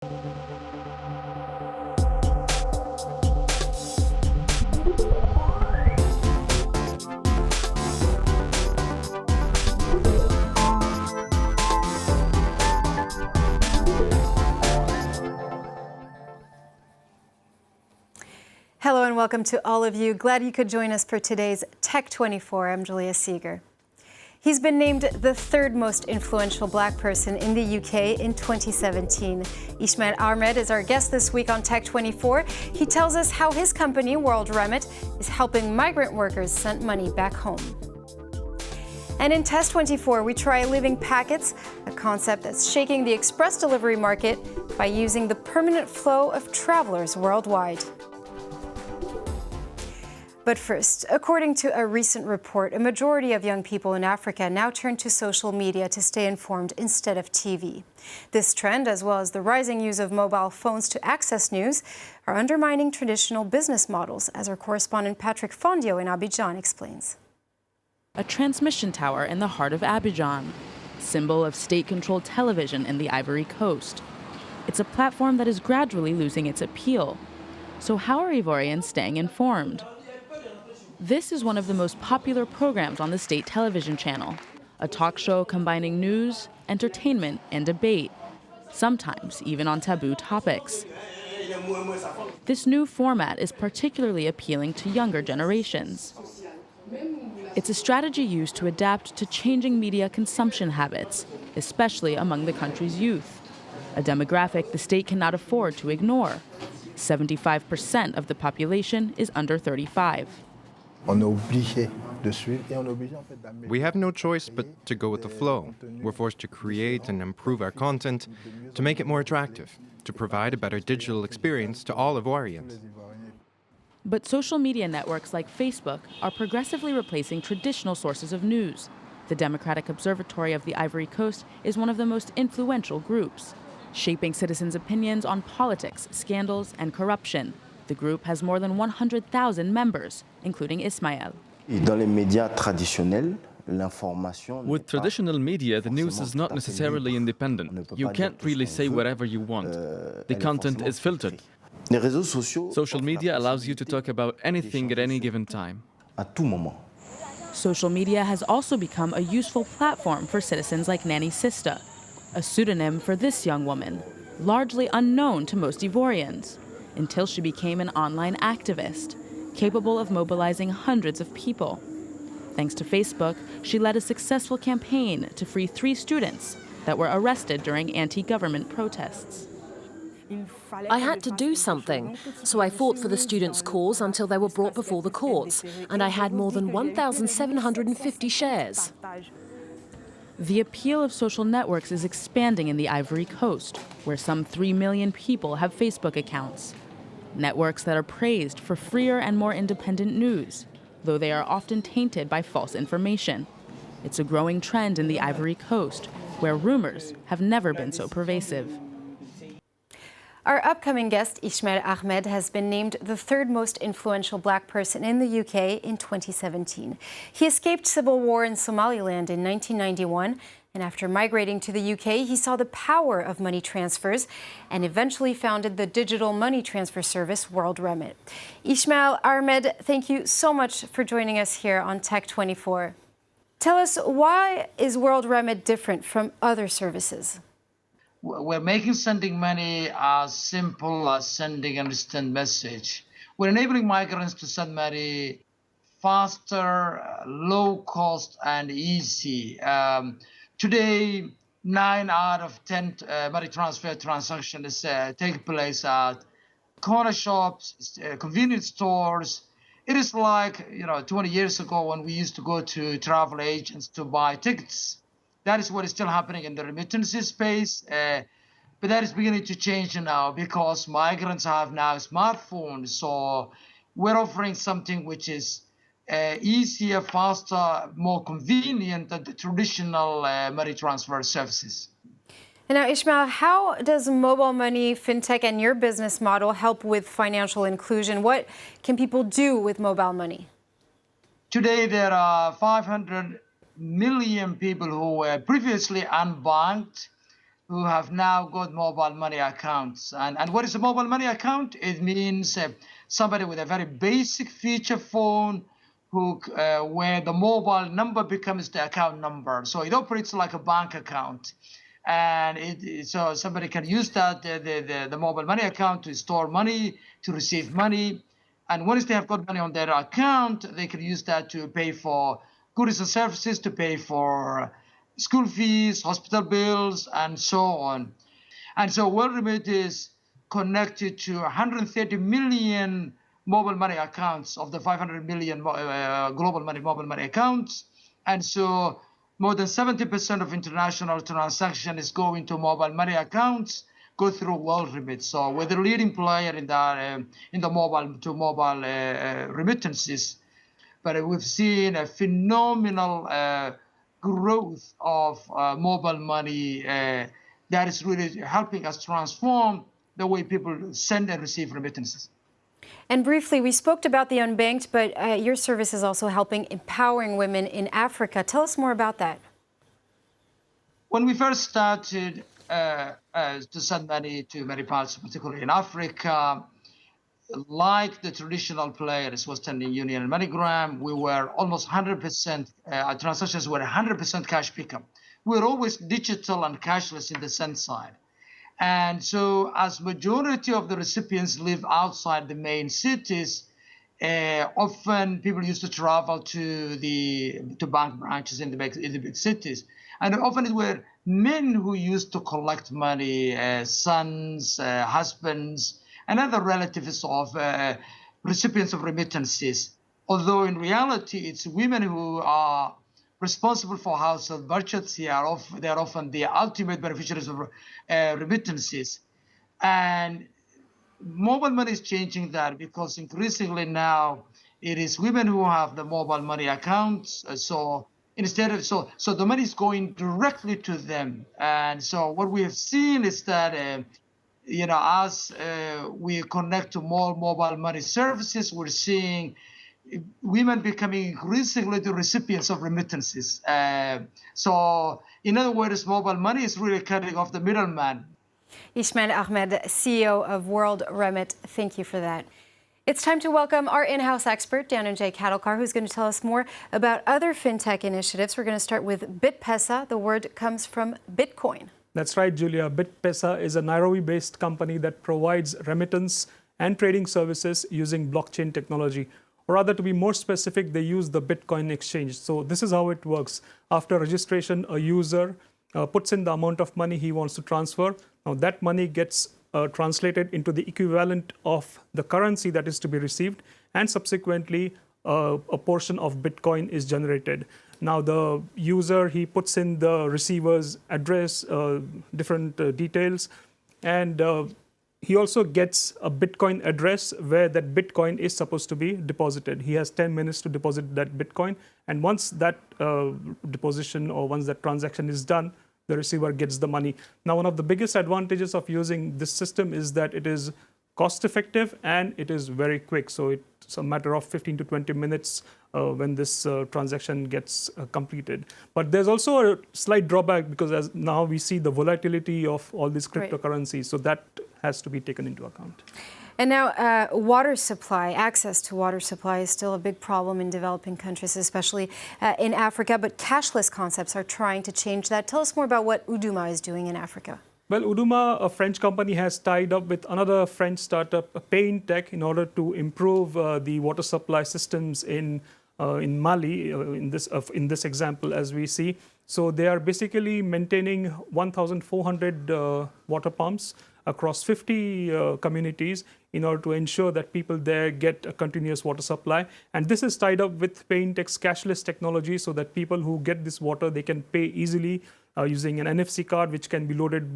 Hello and welcome to all of you. Glad you could join us for today's Tech 24. I'm Julia Seeger. He's been named the third most influential black person in the UK in 2017. Ismail Ahmed is our guest this week on Tech 24. He tells us how his company, WorldRemit, is helping migrant workers send money back home. And in Test 24, we try LivingPackets, a concept that's shaking the express delivery market by using the permanent flow of travelers worldwide. But first, according to a recent report, a majority of young people in Africa now turn to social media to stay informed instead of TV. This trend, as well as the rising use of mobile phones to access news, are undermining traditional business models, as our correspondent Patrick Fondio in Abidjan explains. A transmission tower in the heart of Abidjan, symbol of state-controlled television in the Ivory Coast. It's a platform that is gradually losing its appeal. So how are Ivorians staying informed? This is one of the most popular programs on the state television channel, a talk show combining news, entertainment, and debate, sometimes even on taboo topics. This new format is particularly appealing to younger generations. It's a strategy used to adapt to changing media consumption habits, especially among the country's youth, a demographic the state cannot afford to ignore. 75% of the population is under 35. We have no choice but to go with the flow. We're forced to create and improve our content to make it more attractive, to provide a better digital experience to all Ivorians. But social media networks like Facebook are progressively replacing traditional sources of news. The Democratic Observatory of the Ivory Coast is one of the most influential groups, shaping citizens' opinions on politics, scandals, and corruption. The group has more than 100,000 members, including Ismail. With traditional media, the news is not necessarily independent. You can't really say whatever you want. The content is filtered. Social media allows you to talk about anything at any given time. Social media has also become a useful platform for citizens like Nanny Sista, a pseudonym for this young woman, largely unknown to most Ivorians, until she became an online activist, capable of mobilizing hundreds of people. Thanks to Facebook, she led a successful campaign to free 3 students that were arrested during anti-government protests. I had to do something, so I fought for the students' cause until they were brought before the courts, and I had more than 1,750 shares. The appeal of social networks is expanding in the Ivory Coast, where some 3 million people have Facebook accounts. Networks that are praised for freer and more independent news, though they are often tainted by false information. It's a growing trend in the Ivory Coast, where rumors have never been so pervasive. Our upcoming guest, Ismail Ahmed, has been named the third most influential black person in the UK in 2017. He escaped civil war in Somaliland in 1991, and after migrating to the UK, he saw the power of money transfers and eventually founded the digital money transfer service WorldRemit. Ismail Ahmed, thank you so much for joining us here on Tech 24. Tell us, why is WorldRemit different from other services? We're making sending money as simple as sending an instant message. We're enabling migrants to send money faster, low cost, and easy. Today, 9 out of 10 money transfer transactions take place at corner shops, convenience stores. It is like 20 years ago when we used to go to travel agents to buy tickets. That is what is still happening in the remittances space. But that is beginning to change now because migrants have now smartphones. So we're offering something which is easier, faster, more convenient than the traditional money transfer services. And now, Ismail, how does mobile money, fintech, and your business model help with financial inclusion? What can people do with mobile money? Today, there are 500 million people who were previously unbanked. who have now got mobile money accounts. And what is a mobile money account? It means somebody with a very basic feature phone where the mobile number becomes the account number. So it operates like a bank account. And so somebody can use that, the mobile money account, to store money, to receive money. And once they have got money on their account, they can use that to pay for goods and services, to pay for school fees, hospital bills, and so on. And so WorldRemit is connected to 130 million mobile money accounts of the 500 million global mobile money accounts. And so more than 70% of international transactions is going to mobile money accounts, go through WorldRemit. So we're the leading player in the mobile remittances. But we've seen a phenomenal growth of mobile money that is really helping us transform the way people send and receive remittances. And briefly, we spoke about the unbanked, but your service is also helping empowering women in Africa. Tell us more about that. When we first started to send money to many parts, particularly in Africa, like the traditional players, Western Union and MoneyGram, we were almost 100%, our transactions were 100% cash pickup. We were always digital and cashless in the send side. And so as majority of the recipients live outside the main cities, often people used to travel to bank branches in the big cities. And often it were men who used to collect money, sons, husbands, and other relatives of recipients of remittances. Although in reality, it's women who are responsible for household budgets. They are often the ultimate beneficiaries of remittances. And mobile money is changing that, because increasingly now it is women who have the mobile money accounts. So the money is going directly to them. And so what we have seen is that as we connect to more mobile money services, we're seeing women becoming increasingly the recipients of remittances. So in other words, mobile money is really cutting off the middleman. Ismail Ahmed, CEO of WorldRemit, thank you for that. It's time to welcome our in-house expert, Dhananjay Khadilkar, who's going to tell us more about other fintech initiatives. We're going to start with BitPesa. The word comes from Bitcoin. That's right, Julia. BitPesa is a Nairobi-based company that provides remittance and trading services using blockchain technology. Or rather, to be more specific, they use the Bitcoin exchange. So this is how it works. After registration, a user puts in the amount of money he wants to transfer. Now that money gets translated into the equivalent of the currency that is to be received, and subsequently a portion of Bitcoin is generated. Now the user, he puts in the receiver's address, different details, and he also gets a Bitcoin address where that Bitcoin is supposed to be deposited. He has 10 minutes to deposit that Bitcoin, and once that deposition or once that transaction is done, the receiver gets the money. Now, one of the biggest advantages of using this system is that it is cost effective and it is very quick. So it's a matter of 15 to 20 minutes when this transaction gets completed. But there's also a slight drawback, because as now we see the volatility of all these cryptocurrencies. Right. So that has to be taken into account. And now water supply, access to water supply is still a big problem in developing countries, especially in Africa. But cashless concepts are trying to change that. Tell us more about what Uduma is doing in Africa. Well, Uduma, a French company, has tied up with another French startup, Payntech, in order to improve the water supply systems in Mali, in this example, as we see. So they are basically maintaining 1,400 water pumps across 50 communities in order to ensure that people there get a continuous water supply. And this is tied up with Payntech's cashless technology, so that people who get this water, they can pay easily using an NFC card, which can be loaded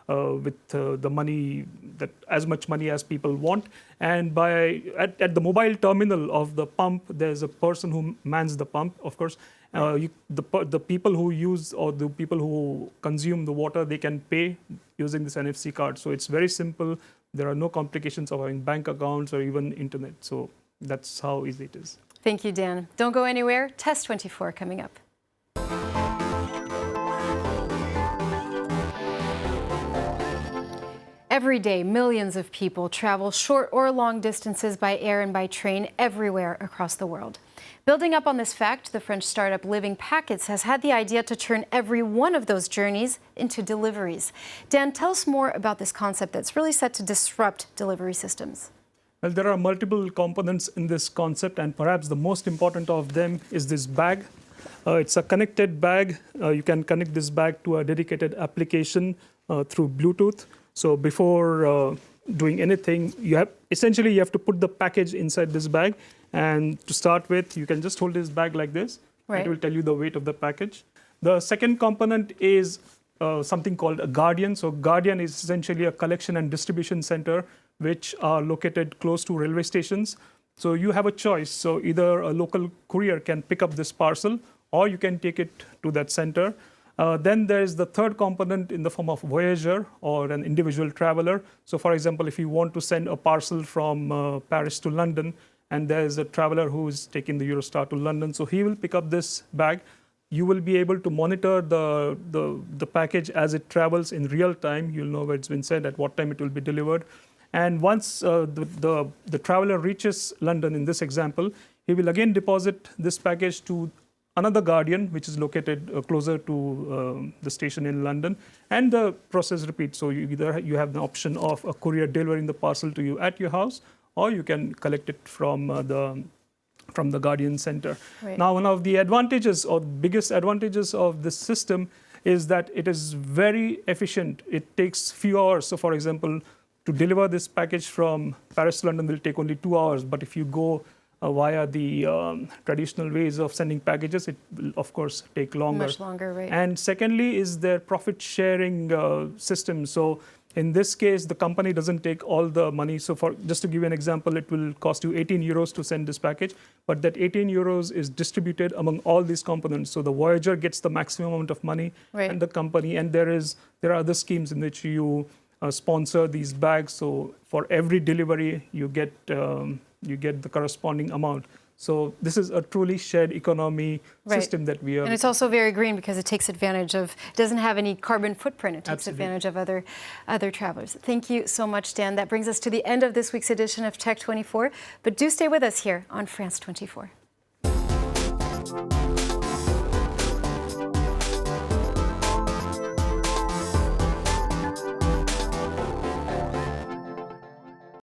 with the money, that as much money as people want. And at the mobile terminal of the pump, there's a person who mans the pump, of course. The people who use, or the people who consume the water, they can pay using this NFC card. So it's very simple. There are no complications of having bank accounts or even internet. So that's how easy it is. Thank you, Dan. Don't go anywhere. Test 24 coming up. Every day, millions of people travel short or long distances by air and by train everywhere across the world. Building up on this fact, the French startup LivingPackets has had the idea to turn every one of those journeys into deliveries. Dan, tell us more about this concept that's really set to disrupt delivery systems. Well, there are multiple components in this concept, and perhaps the most important of them is this bag. It's a connected bag. You can connect this bag to a dedicated application through Bluetooth. So before doing anything, you have to put the package inside this bag. And to start with, you can just hold this bag like this. Right. It will tell you the weight of the package. The second component is something called a Guardian. So Guardian is essentially a collection and distribution center which are located close to railway stations. So you have a choice. So either a local courier can pick up this parcel, or you can take it to that center. Then there is the third component in the form of voyager or an individual traveler. So for example, if you want to send a parcel from Paris to London, and there is a traveler who is taking the Eurostar to London, so he will pick up this bag. You will be able to monitor the package as it travels in real time. You'll know where it's been sent, at what time it will be delivered. And once the traveler reaches London, in this example, he will again deposit this package to another Guardian, which is located closer to the station in London, and the process repeats. So you have the option of a courier delivering the parcel to you at your house, or you can collect it from the Guardian center. Right. Now, one of the advantages, or biggest advantages of this system, is that it is very efficient. It takes few hours. So for example, to deliver this package from Paris to London will take only 2 hours. But if you go via the traditional ways of sending packages, it will, of course, take longer. Much longer, right. And secondly is their profit-sharing system. So in this case, the company doesn't take all the money. So just to give you an example, it will cost you 18 euros to send this package, but that 18 euros is distributed among all these components. So the Voyager gets the maximum amount of money, right, and the company, and there are other schemes in which you sponsor these bags. So for every delivery, you get the corresponding amount. So this is a truly shared economy system that we are. And it's also very green because it takes advantage of, it doesn't have any carbon footprint. It takes advantage of other travelers. Thank you so much, Dan. That brings us to the end of this week's edition of Tech 24. But do stay with us here on France 24.